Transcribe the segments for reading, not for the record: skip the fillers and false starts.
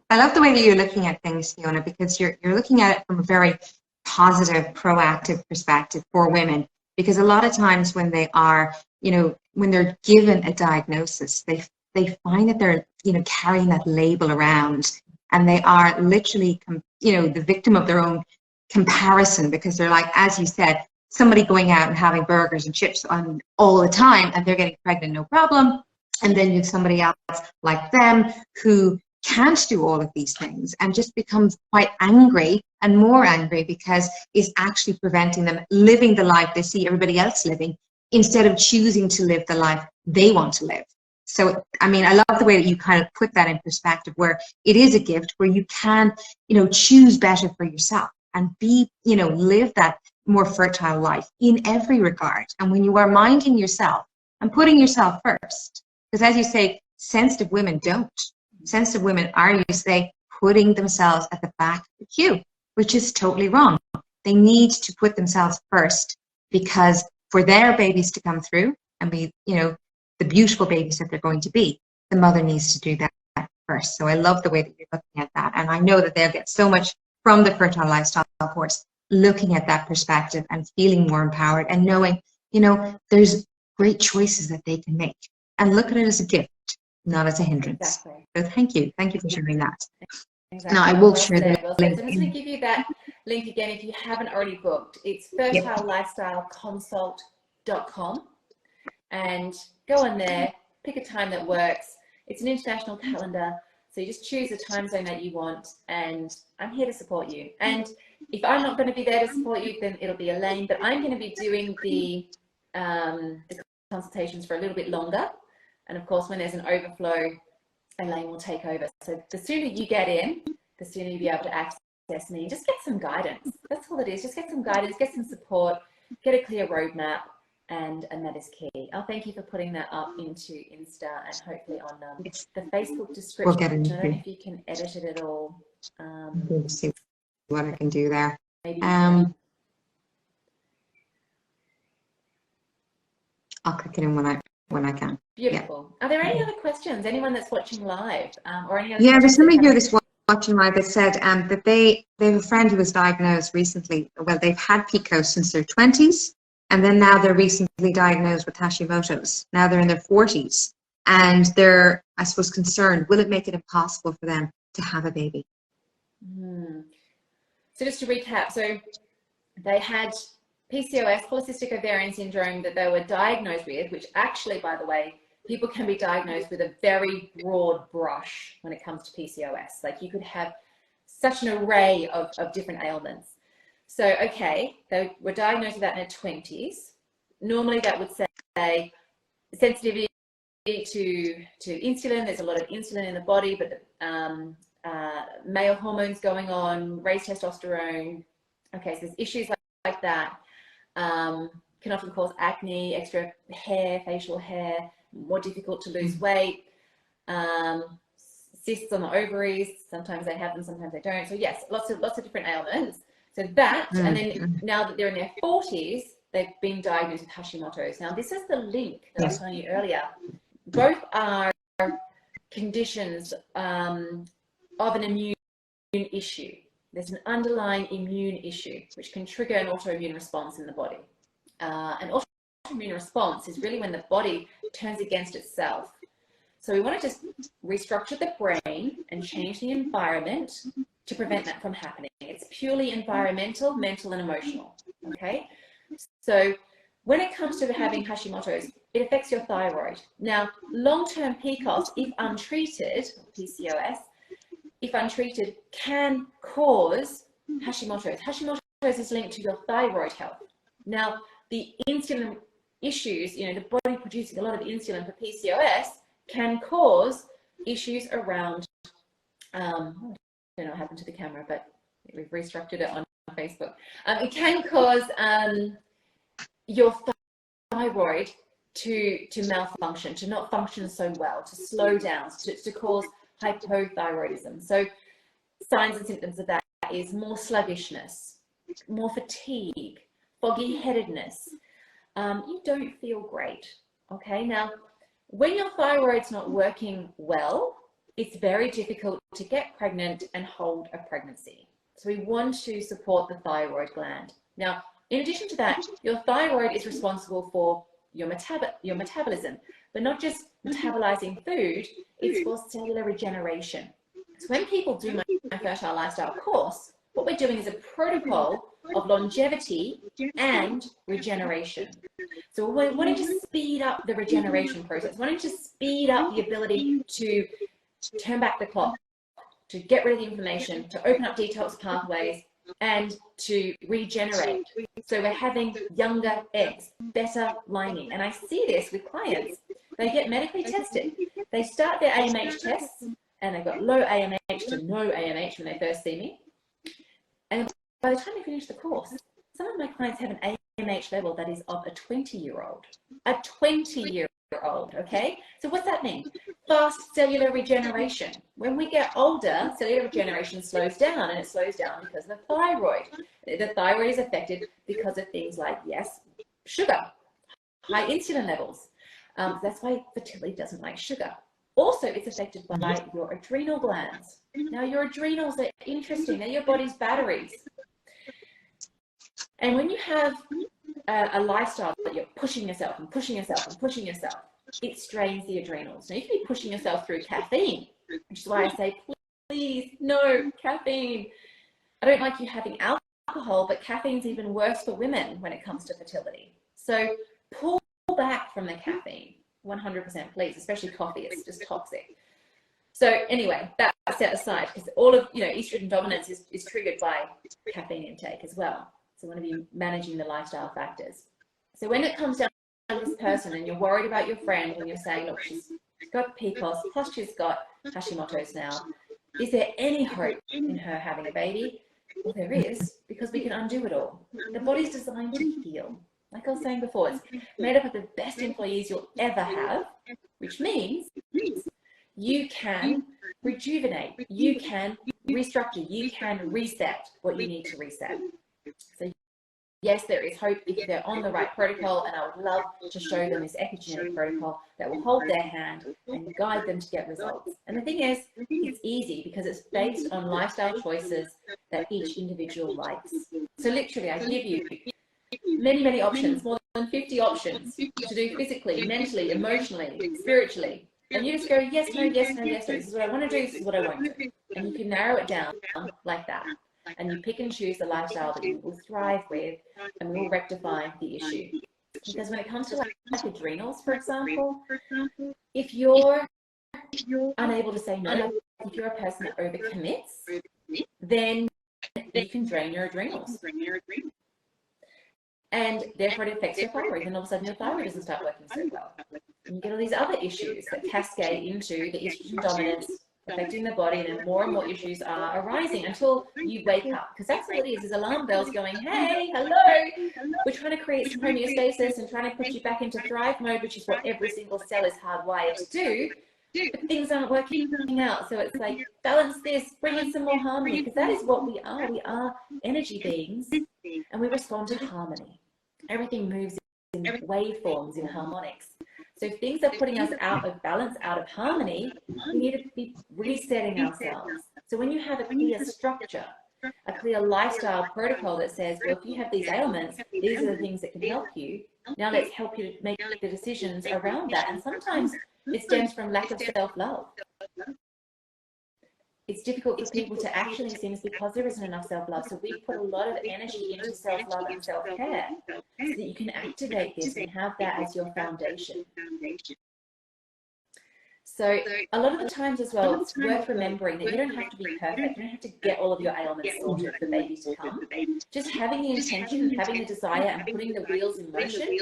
I love the way that you're looking at things, Fiona, because you're looking at it from a very positive, proactive perspective for women. Because a lot of times when they are, when they're given a diagnosis, they find that they're, carrying that label around, and they are literally, the victim of their own comparison, because they're like, as you said, somebody going out and having burgers and chips on all the time, and they're getting pregnant, no problem. And then you have somebody else like them who can't do all of these things and just becomes quite angry and more angry because it's actually preventing them living the life they see everybody else living, instead of choosing to live the life they want to live. So, I mean, I love the way that you kind of put that in perspective, where it is a gift, where you can, choose better for yourself and be, live that more fertile life in every regard. And when you are minding yourself and putting yourself first, because as you say, sensitive women don't. Sensitive women are, you say, putting themselves at the back of the queue, which is totally wrong. They need to put themselves first, because for their babies to come through and be, the beautiful babies that they're going to be, the mother needs to do that first. So I love the way that you're looking at that. And I know that they'll get so much from the Fertile Lifestyle course, looking at that perspective and feeling more empowered and knowing, there's great choices that they can make, and look at it as a gift, not as a hindrance. Exactly. So thank you for sharing that. Exactly. Now I will share the link. So I'm just going to give you that link again if you haven't already booked. It's fertilelifestyleconsult.com, and go on there, pick a time that works. It's an international calendar, so you just choose the time zone that you want, and I'm here to support you. And if I'm not going to be there to support you, then it'll be Elaine, but I'm going to be doing the consultations for a little bit longer. And of course, when there's an overflow, Elaine will take over. So the sooner you get in, the sooner you'll be able to access me. Just get some guidance. That's all it is. Just get some guidance, get some support, get a clear roadmap, and that is key. I'll thank you for putting that up into Insta and hopefully on the Facebook description. We'll get I into don't know if you can edit it at all. We'll see what I can do there. Maybe I'll click it in when I can. Beautiful. Yeah. Are there any other questions? Anyone that's watching live, or any other? Yeah, there's somebody here that's watching live that said that they have a friend who was diagnosed recently. Well, they've had PCOS since their 20s, and then now they're recently diagnosed with Hashimoto's. Now they're in their 40s, and they're, I suppose, concerned. Will it make it impossible for them to have a baby? So just to recap, so they had PCOS, polycystic ovarian syndrome, that they were diagnosed with, which actually, by the way, people can be diagnosed with a very broad brush when it comes to PCOS. Like, you could have such an array of different ailments. So, okay, they were diagnosed with that in their 20s. Normally that would say sensitivity to insulin. There's a lot of insulin in the body, but male hormones going on, raised testosterone. Okay, so there's issues like that. Can often cause acne, extra hair, facial hair, more difficult to lose weight, cysts on the ovaries, sometimes they have them, sometimes they don't. So yes, lots of different ailments. So that, and then now that they're in their 40s, they've been diagnosed with Hashimoto's. Now this is the link that I was telling you earlier. Both are conditions of an immune issue. There's an underlying immune issue which can trigger an autoimmune response in the body. An autoimmune response is really when the body turns against itself. So we want to just restructure the brain and change the environment to prevent that from happening. It's purely environmental, mental, and emotional. Okay? So when it comes to having Hashimoto's, it affects your thyroid. Now, long-term PCOS, if untreated, PCOS, if untreated, can cause Hashimoto's. Hashimoto's is linked to your thyroid health. Now, the insulin issues, the body producing a lot of insulin for PCOS can cause issues around, I don't know what happened to the camera, but we've restructured it on Facebook. It can cause your thyroid to malfunction, to not function so well, to slow down, to cause hypothyroidism. So signs and symptoms of that is more sluggishness, more fatigue, foggy headedness. You don't feel great. Okay, now when your thyroid's not working well, it's very difficult to get pregnant and hold a pregnancy. So we want to support the thyroid gland. Now, in addition to that, your thyroid is responsible for your metabolism, but not just metabolizing food, it's for cellular regeneration. So when people do my Fertile Lifestyle course, what we're doing is a protocol of longevity and regeneration. So we're wanting to speed up the regeneration process, wanting to speed up the ability to turn back the clock, to get rid of the inflammation, to open up detox pathways, and to regenerate. So we're having younger eggs, better lining. And I see this with clients. They get medically tested. They start their AMH tests, and they've got low AMH to no AMH when they first see me. And by the time they finish the course, some of my clients have an AMH level that is of a 20-year-old. A 20-year-old, okay? So what's that mean? Fast cellular regeneration. When we get older, cellular regeneration slows down, and it slows down because of the thyroid. The thyroid is affected because of things like, yes, sugar, high insulin levels. That's why fertility doesn't like sugar. Also, it's affected by your adrenal glands. Now, your adrenals are interesting. They're your body's batteries. And when you have a lifestyle that you're pushing yourself and pushing yourself and pushing yourself, it strains the adrenals. Now, you can be pushing yourself through caffeine, which is why I say, please, no caffeine. I don't like you having alcohol, but caffeine's even worse for women when it comes to fertility. So pull back from the caffeine, 100%, please, especially coffee. It's just toxic. So anyway, that set aside, because all of, estrogen dominance is triggered by caffeine intake as well. So we want to be managing the lifestyle factors. So when it comes down to this person and you're worried about your friend and you're saying, look, she's got PCOS, plus she's got Hashimoto's now, is there any hope in her having a baby? Well, there is, because we can undo it all. The body's designed to heal. Like I was saying before, it's made up of the best employees you'll ever have, which means you can rejuvenate, you can restructure, you can reset what you need to reset. So yes, there is hope if they're on the right protocol, and I would love to show them this epigenetic protocol that will hold their hand and guide them to get results. And the thing is, it's easy because it's based on lifestyle choices that each individual likes. So literally, I give you many, many options, more than 50 options to do physically, mentally, emotionally, spiritually. And you just go, yes, no, yes, no, yes, no. This is what I want to do, this is what I won't do. And you can narrow it down like that. And you pick and choose the lifestyle that you will thrive with, and we will rectify the issue. Because when it comes to like adrenals, for example, if you're unable to say no, if you're a person that overcommits, then you can drain your adrenals. And therefore it affects your thyroid, and all of a sudden your thyroid doesn't start working so well. And you get all these other issues that cascade into the estrogen dominance affecting the body, and then more and more issues are arising until you wake up. Because that's what it is alarm bells going, hey, hello, we're trying to create some homeostasis and trying to put you back into thrive mode, which is what every single cell is hardwired to do. But things aren't working out. So it's like, balance this, bring in some more harmony, because that is what we are. We are energy beings, and we respond to harmony. Everything moves in waveforms, in harmonics. So if things are putting us out of balance, out of harmony, we need to be resetting ourselves. So when you have a clear structure, a clear lifestyle protocol that says, well, if you have these ailments, these are the things that can help you. Now let's help you to make the decisions around that. And sometimes it stems from lack of self-love. It's difficult for people to actually see this because there isn't enough self-love. So we put a lot of energy into self-love and self-care so that you can activate this and have that as your foundation. So a lot of the times as well, it's worth remembering that you don't have to be perfect. You don't have to get all of your ailments sorted for babies to come. Just having the intention, having the desire, and putting the wheels in motion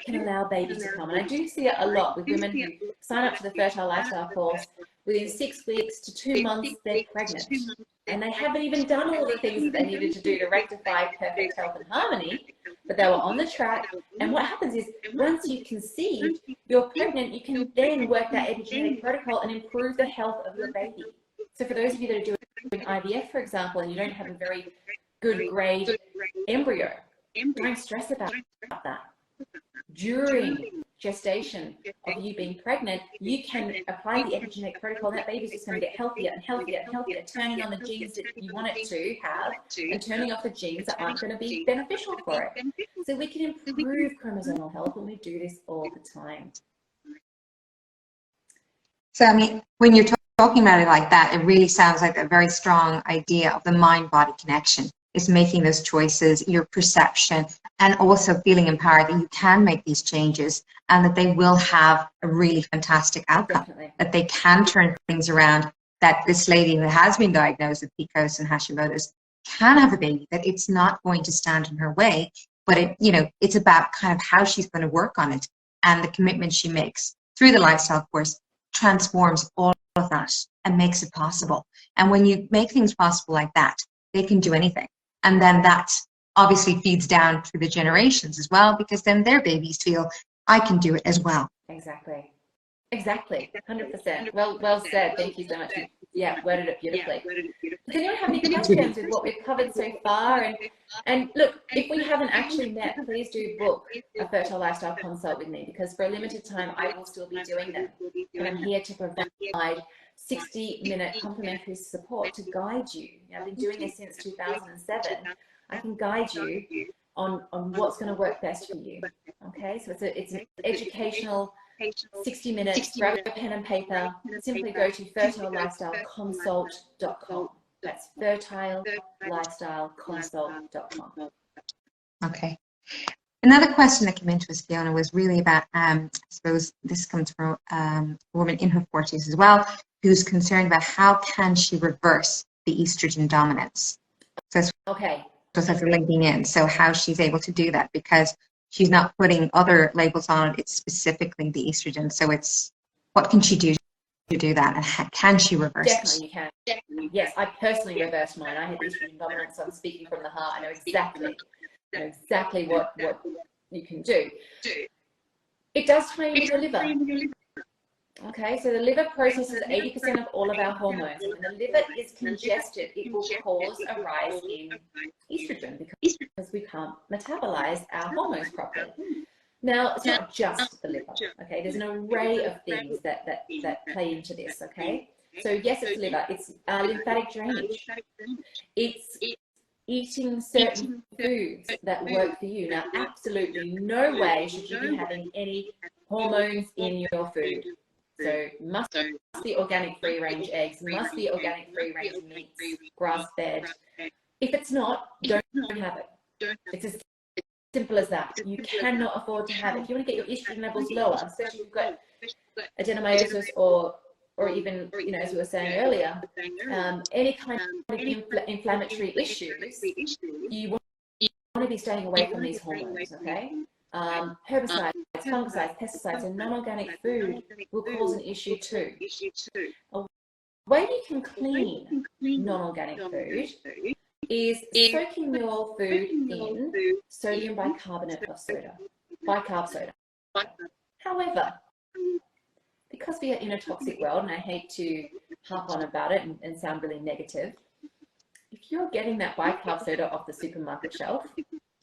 can allow babies to come. And I do see it a lot with women who sign up to the Fertile Lifestyle course. Within 6 weeks to 2 months, they're pregnant. And they haven't even done all the things that they needed to do to rectify perfect health and harmony, but they were on the track. And what happens is, once you've conceived, you're pregnant, you can then work that epigenetic protocol and improve the health of your baby. So for those of you that are doing IVF, for example, and you don't have a very good grade embryo, don't stress about that. During gestation of you being pregnant, you can apply the epigenetic protocol, and that baby's just going to get healthier and healthier and healthier, turning on the genes that you want it to have and turning off the genes that aren't going to be beneficial for it. So we can improve chromosomal health when we do this all the time. So, I mean, when you're talking about it like that, it really sounds like a very strong idea of the mind-body connection. Is making those choices, your perception, and also feeling empowered that you can make these changes and that they will have a really fantastic outcome. Definitely. That they can turn things around, that this lady that has been diagnosed with PCOS and Hashimoto's can have a baby, that it's not going to stand in her way, but it, you know, it's about kind of how she's going to work on it, and the commitment she makes through the lifestyle course transforms all of that and makes it possible. And when you make things possible like that, they can do anything. And then that obviously feeds down through the generations as well, because then their babies feel, I can do it as well. Exactly. Exactly. 100%. Well said. Thank you so much. Yeah, worded it beautifully. Does anyone have any questions with what we've covered so far? And look, if we haven't actually met, please do book a Fertile Lifestyle consult with me, because for a limited time, I will still be doing them. And I'm here to provide 60-minute complimentary support to guide you. I've been doing this since 2007. I can guide you on what's going to work best for you. Okay, so it's an educational 60 minutes. Grab a pen and paper. Simply go to fertilelifestyleconsult.com. That's fertilelifestyleconsult.com. Okay. Another question that came into us, Fiona, was really about, I suppose this comes from a woman in her 40s as well, who's concerned about how can she reverse the estrogen dominance. So okay. Just as linking in, so how she's able to do that, because she's not putting other labels on it, it's specifically the estrogen. So it's, what can she do to do that, and how can she reverse Definitely you can. Yes, I personally reversed mine. I had estrogen dominance, so I'm speaking from the heart. I know exactly what you can do. It does tie into your liver. Okay, so the liver processes 80% of all of our hormones. And when the liver is congested, it will cause a rise in estrogen because we can't metabolize our hormones properly. Now, it's not just the liver, okay? There's an array of things that play into this, okay? So yes, it's liver. It's lymphatic drainage. It's eating certain foods that work for you. Now, absolutely no way should you be having any hormones in your food. So must be organic free-range eggs, must be organic free-range meats, grass-fed. If it's not, don't have it. It's as simple as that. You cannot afford to have it. If you want to get your estrogen levels lower, especially if you've got adenomyosis or even, you know, as we were saying earlier, any kind of inflammatory issues, you want to be staying away from these hormones, okay? Herbicides, fungicides, pesticides, and non-organic food will cause an issue too. A way you can clean non-organic food is soaking your food in sodium bicarbonate of soda, bicarb soda. However, because we are in a toxic world, and I hate to harp on about it and sound really negative, if you're getting that bicarb soda off the supermarket shelf,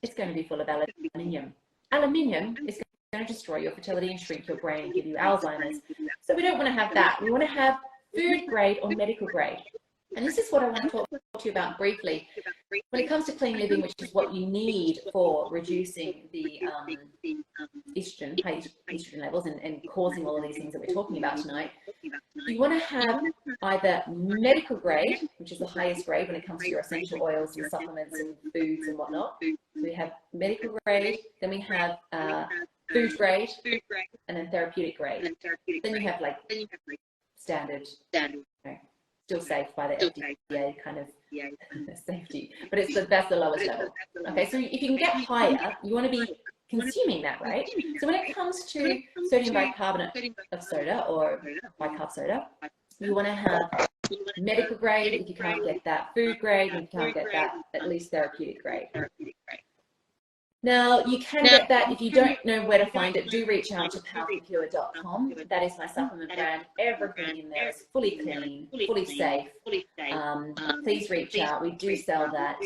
it's going to be full of aluminium. Aluminium is going to destroy your fertility and shrink your brain and give you Alzheimer's. So we don't want to have that. We want to have food grade or medical grade. And this is what I want to talk to you about briefly. When it comes to clean living, which is what you need for reducing the estrogen, high estrogen levels and causing all of these things that we're talking about tonight, you want to have either medical grade, which is the highest grade when it comes to your essential oils and supplements and foods and whatnot. So we have medical grade, then we have food grade, and then therapeutic grade. Then you have like standard, still safe by the FDA kind of safety, but that's the lowest level. Okay, so if you can get higher, you want to be consuming that, right? So when it comes to sodium bicarbonate of soda or bicarb soda, you want to have medical grade if you can't get that, food grade if you can't get that, at least therapeutic grade. Now, you can get that. If you don't know where to find it, do reach out to powerfulpure.com. That is my supplement brand. Everything in there is fully clean, fully safe. Please reach out. We do sell that.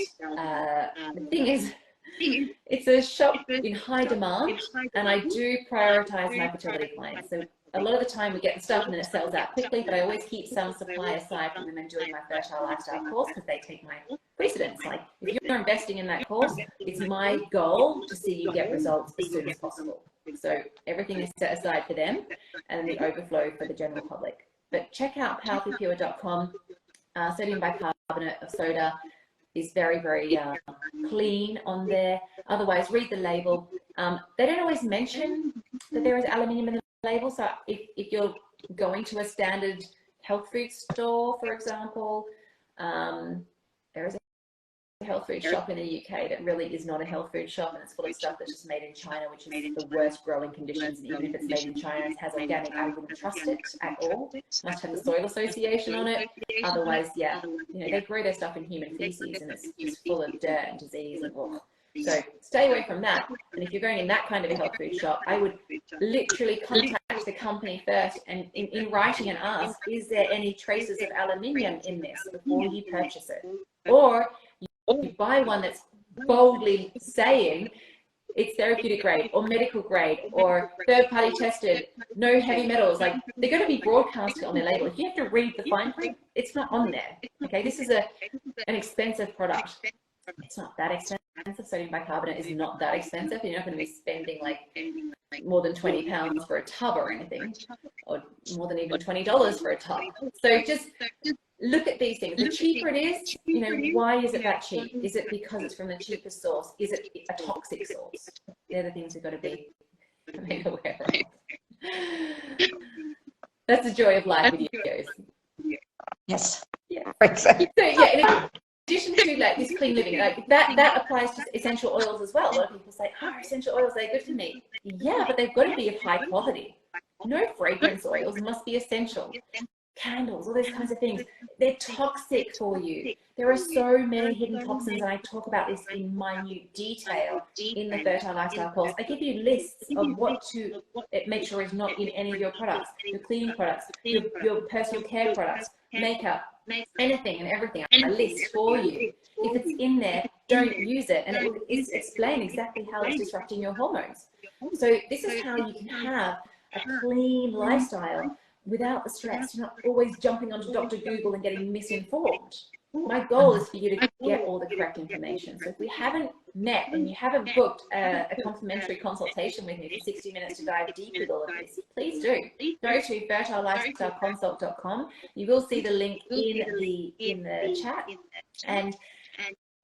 The thing is, It's a shop in high demand, and I do prioritize my fertility clients. So a lot of the time we get the stuff and then it sells out quickly, but I always keep some supply aside for women doing my fertile lifestyle course because they take my precedence. Like, if you're investing in that course, it's my goal to see you get results as soon as possible. So everything is set aside for them and the overflow for the general public. But check out powerfulpure.com. Sodium bicarbonate of soda is very, very clean on there. Otherwise, read the label. They don't always mention that there is aluminium in the label. So if you're going to a standard health food store, for example, there is a health food shop in the UK that really is not a health food shop, and it's full of stuff that's just made in China, which is the worst growing conditions. And even if it's made in China and has organic, I wouldn't trust it at all. It must have the Soil Association on it. Otherwise, yeah, you know, they grow their stuff in human feces and it's just full of dirt and disease and ugh. So stay away from that. And if you're going in that kind of a health food shop, I would literally contact the company first and in writing and ask, is there any traces of aluminium in this before you purchase it? Or you buy one that's boldly saying it's therapeutic grade or medical grade or third-party tested, no heavy metals. Like, they're going to be broadcasted on their label. If you have to read the fine print, it's not on there. Okay, this is an expensive product. It's not that expensive. Sodium bicarbonate is not that expensive. You're not going to be spending like more than £20 for a tub or anything, or more than even $20 for a tub. So just look at these things. The cheaper it is, you know, why is it that cheap? Is it because it's from the cheapest source? Is it a toxic source? They're the things we've got to be made aware of. That's the joy of live videos. Yes. Yeah. Exactly. So yeah, in addition to like this clean living, like that applies to essential oils as well. A lot of people say, oh, essential oils, they're good for me. Yeah, but they've got to be of high quality. No fragrance oils must be essential. Candles, all those kinds of things, they're toxic for you. There are so many hidden toxins, and I talk about this in minute detail in the Fertile Lifestyle course. I give you lists of what to make sure is not in any of your products, your cleaning products, your personal care products, makeup, anything and everything. I list for you. If it's in there, don't use it, and it will explain exactly how it's disrupting your hormones. So this is how you can have a clean lifestyle without the stress. You're not always jumping onto Dr. Google and getting misinformed. My goal is for you to get all the correct information. So if we haven't met and you haven't booked a complimentary consultation with me for 60 minutes to dive deep with all of this, please do. Go to fertilelifestyleconsult.com. You will see the link in the chat. And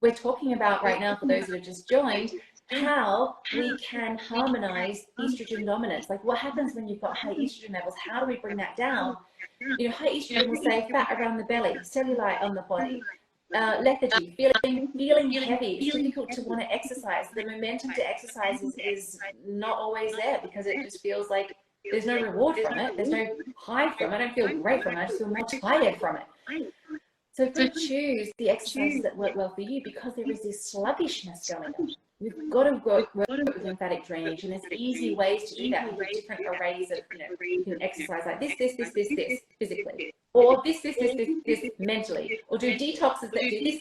we're talking about right now, for those that have just joined, how we can harmonize estrogen dominance. Like, what happens when you've got high estrogen levels? How do we bring that down? You know, high estrogen will say fat around the belly, cellulite on the body, lethargy, feeling heavy. It's difficult to want to exercise. The momentum to exercise is not always there because it just feels like there's no reward from it. There's no high from it. I don't feel great from it. I just feel more tired from it. So if we choose the exercises that work well for you, because there is this sluggishness going on, we've got to work with lymphatic drainage, and there's easy ways to do that with different arrays of, you know, you can exercise like this physically, or this mentally, or do detoxes that do this,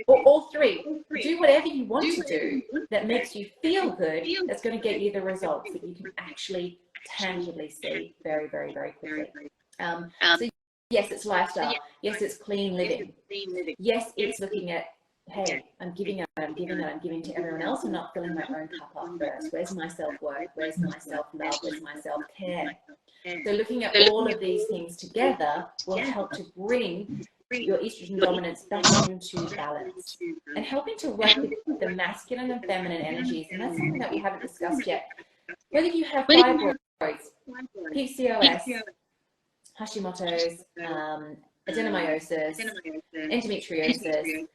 or all three. Do whatever you want to do that makes you feel good, that's going to get you the results that you can actually tangibly see very, very, very quickly. So yes, it's lifestyle. Yes, it's clean living. Yes, it's looking at, hey, I'm giving to everyone else and not filling my own cup up first. Where's my self-worth? Where's my self-love? Where's my self-care? So looking at all of these things together will help to bring your estrogen dominance back into balance and helping to work with the masculine and feminine energies. And that's something that we haven't discussed yet. Whether you have fibroids, PCOS, Hashimoto's, adenomyosis, endometriosis,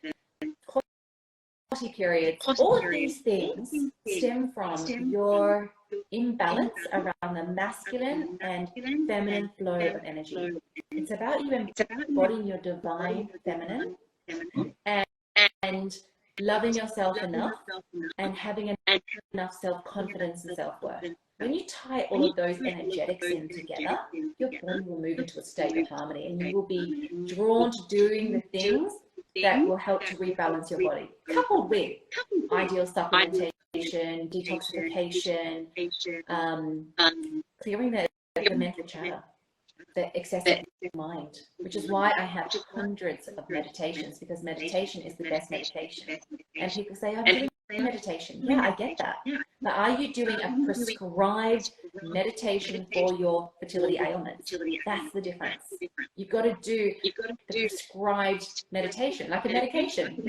clotty periods, all of these things stem from your imbalance around the masculine and feminine flow of energy. It's about you embodying your divine feminine and loving yourself enough and having enough self-confidence and self-worth. When you tie all of those energetics in together, your body will move into a state of harmony, and you will be drawn to doing the things that will help to rebalance your body, coupled with ideal supplementation, detoxification, clearing the mental chatter, the excessive mind, which is why I have hundreds of meditations, because meditation is the best medication. And people say, I'm doing meditation. Yeah, I get that. But are you doing a prescribed meditation for your fertility ailments? That's the difference. You've got to do the prescribed meditation, like a medication.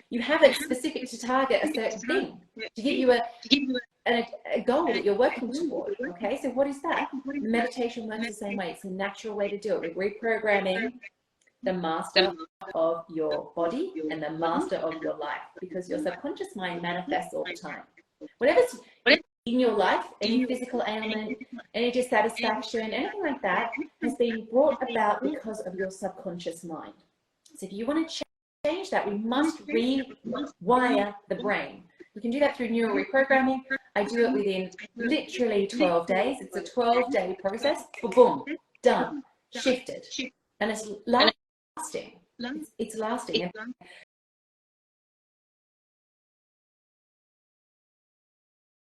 You have it specific to target a certain thing, to give you a goal that you're working toward. Okay, so what is that? Meditation works the same way. It's a natural way to do it. We're reprogramming the master of your body and the master of your life, because your subconscious mind manifests all the time. Whatever's in your life, any physical ailment, any dissatisfaction, anything like that, has been brought about because of your subconscious mind. So if you want to change that, we must rewire the brain. We can do that through neural reprogramming. I do it within literally 12 days. It's a 12-day process. Boom, done, shifted. And it's lasting. It's lasting. And